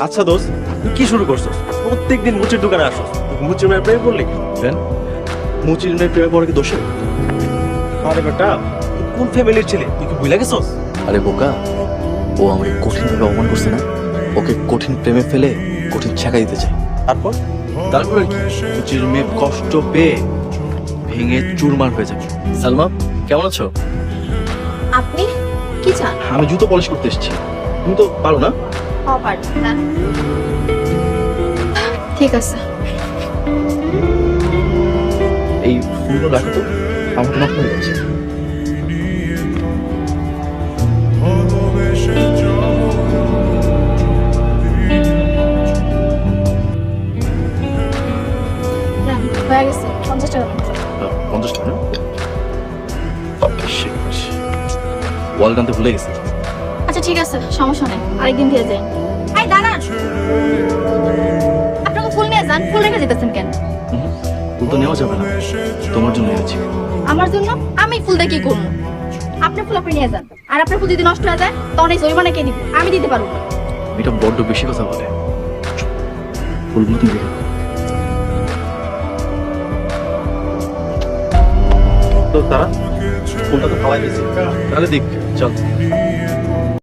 আচ্ছা দোস্ত, তুই কি শুরু করছস? প্রত্যেকদিন মুচির দোকানে আসছস, মুচির মেয়ের প্রেমে পড়লি? মুচির মেয়ের প্রেমে পড়ে কি দোষ? আরে বেটা, তুই কোন ফ্যামিলির ছেলে? তুই কি ভুলে গেছস? আরে বোকা, ও আমাকে কঠিনভাবে অপমান করছে না, ওকে কঠিন প্রেমে ফেলে কঠিন ছেঁকা দিতে চাই। তারপর তারপরে কি, মুচির মেয়ে কষ্ট পেয়ে ভেঙে চুরমার হয়ে যাবে। সালমা, কেমন আছো? আপনি কি চান? আমি জুতো পলিশ করতে এসেছি, তুমি তো পারো না? ঠিক আছে। এই ফুলগুলো রাখো তো, আমাকে নষ্ট হয়ে যাচ্ছে। হয়ে গেছে 50 টাকা। 50 টাকা না? ওয়াল টানতে ভুলে গেছি। আচ্ছা ঠিক আছে, সমস্যা নেই, আরেকদিন দিয়ে যাই। এই দাঁড়ান, আপনাকে ফুল নিয়ে যান। ফুল রেখে যেতেছেন কেন? ফুল তো নেওয়া যাবে না, তোমার জন্য আছি। আমার জন্য? আমি ফুল দিয়ে কি করবো? আপনার ফুল আপনি নিয়ে যান, আর আপনার ফুল যদি নষ্ট হয়ে যায় তখন এই জরিমানা কে দিবে? আমি দিতে পারবো না। এটা বড্ড বেশি কথা বলে। ফুলগুলো তুমি রেখে দাও। তো তারা ফুলটা তো খাওয়াই দিয়েছি, তাহলে দেখ, চল।